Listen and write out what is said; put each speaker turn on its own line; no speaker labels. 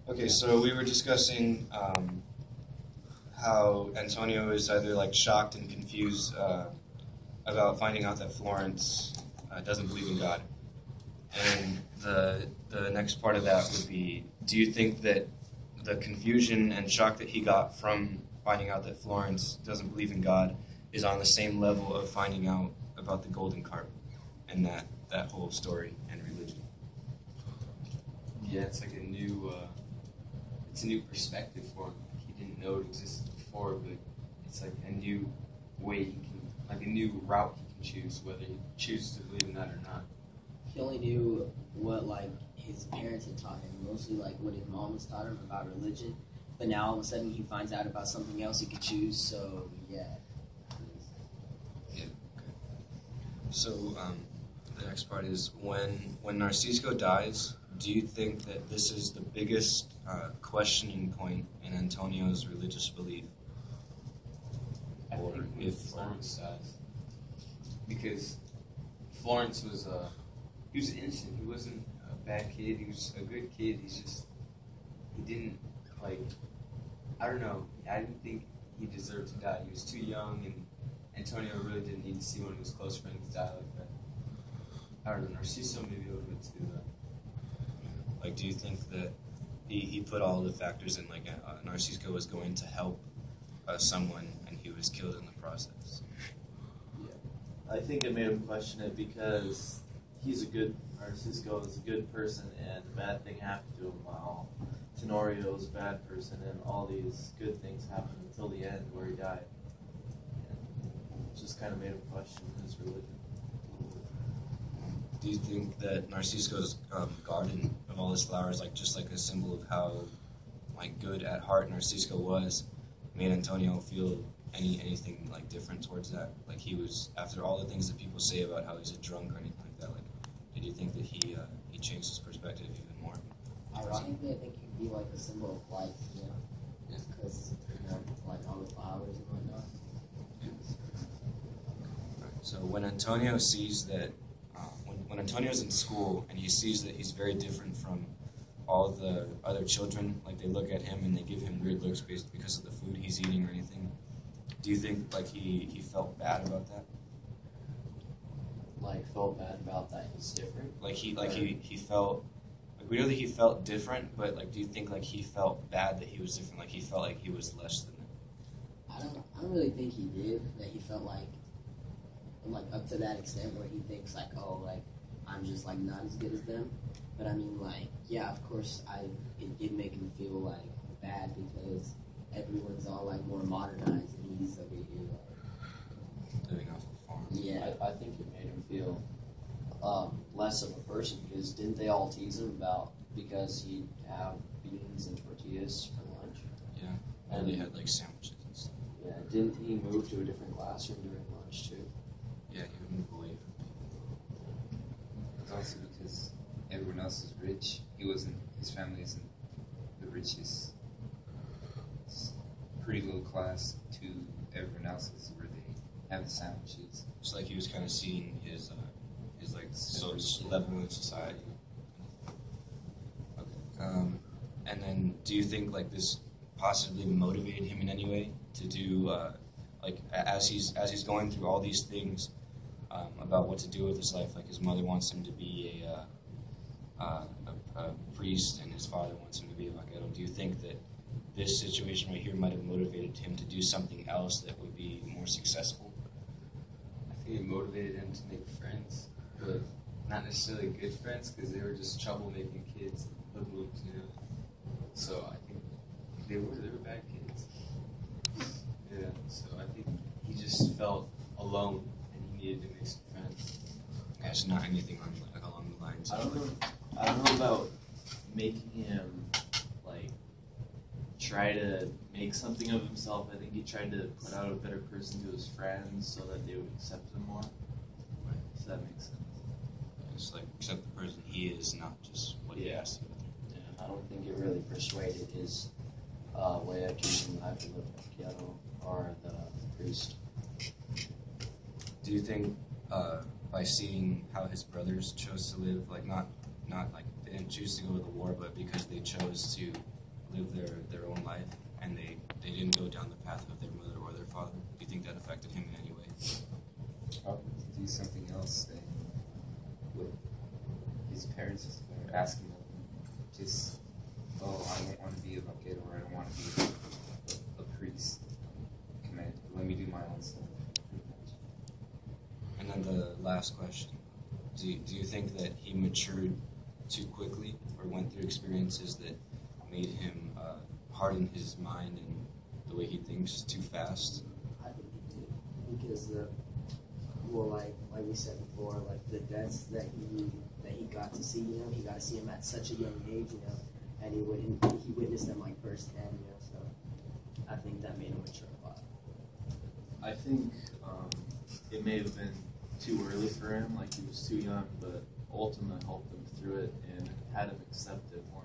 Okay, so we were discussing how Antonio is either like shocked and confused about finding out that Florence doesn't believe in God, and the next part of that would be: do you think that the confusion and shock that he got from finding out that Florence doesn't believe in God is on the same level of finding out about the golden carp and that whole story and religion?
Yeah, it's like it's a new perspective for him. He didn't know it existed before, but it's like a new way he can, like a new route he can choose, whether he chooses to believe in that or not.
He only knew what like his parents had taught him, mostly like what his mom has taught him about religion. But now all of a sudden he finds out about something else he could choose. So yeah.
Yeah. Okay. So the next part is when Narcisco dies. Do you think that this is the biggest questioning point in Antonio's religious belief?
I
Or
think
if
Florence dies, because Florence was he was innocent. He wasn't a bad kid. He was a good kid. He didn't like, I don't know. I didn't think he deserved to die. He was too young, and Antonio really didn't need to see one of his close friends die like that. I don't know. Narciso maybe a little bit too.
Like, do you think that he put all the factors in, like, Narcisco was going to help someone and he was killed in the process?
Yeah. I think it made him question it because Narcisco is a good person and a bad thing happened to him while Tenorio is a bad person and all these good things happened until the end where he died. And it just kind of made him question his religion.
Do you think that Narcisco's garden of all his flowers, like just like a symbol of how like good at heart Narcisco was, made Antonio feel anything like different towards that? Like he was, after all the things that people say about how he's a drunk or anything like that, like did you think that he changed his perspective even more?
Ironically, I think he'd be like a symbol of life, you know?
Yeah.
Because, like all the flowers and whatnot.
Right. So when Antonio sees that, when Antonio's in school and he sees that he's very different from all the other children, like they look at him and they give him weird looks because of the food he's eating or anything, do you think like he felt bad about that?
Like felt bad about that he's different?
Like he felt, like we know that he felt different, but like do you think like he felt bad that he was different, like he felt like he was less than them?
I don't really think he did, that he felt like up to that extent where he thinks like, oh, like I'm just like not as good as them. But I mean, like, yeah, of course it did make him feel like bad because everyone's all like more modernized and he's over here like
Living off the farm.
yeah.
I think it made him feel less of a person because didn't they all tease him about because he'd have beans and tortillas for lunch?
Yeah, and they had like sandwiches and stuff.
Yeah, didn't he move to a different classroom during lunch too?
Yeah, he would move away from people.
It's also because everyone else is rich. His family isn't the richest. It's pretty low class to everyone else's where they have the sandwiches.
It's like he was kind of seeing his like social level in society. Okay. And then, do you think like this possibly motivated him in any way to do like as he's going through all these things about what to do with his life? Like his mother wants him to be a priest, and his father wants him to be a vaquero. Do you think that this situation right here might have motivated him to do something else that would be more successful?
I think it motivated him to make friends, but not necessarily good friends because they were just troublemaking kids, hoodlums, you know. So I think they were bad kids. Yeah. So I think he just felt alone and he needed to make some friends.
It's not anything like along the lines.
I don't know about making him like try to make something of himself. I think he tried to put out a better person to his friends so that they would accept him more. Does that make sense?
It's like accept the person he is, not just what he has to go through.
Yeah, I don't think it really persuaded his way of choosing life to live vaquero or the priest.
Do you think by seeing how his brothers chose to live, like not like they didn't choose to go to the war, but because they chose to live their own life, and they didn't go down the path of their mother or their father? Do you think that affected him in any way?
Probably to do something else than what his parents were asking of him. Just, oh, I don't want to be a vaquero, or I don't want to be a priest. Let me do my own stuff. Pretty much.
And then the last question: do you think that he matured too quickly, or went through experiences that made him harden his mind and the way he thinks too fast?
I think he did because like we said before, like the deaths that he got to see, he got to see him at such a young age, and he witnessed them like firsthand, so I think that made him mature a lot.
I think it may have been too early for him, like he was too young, but Ultima helped him through it and had him accept it more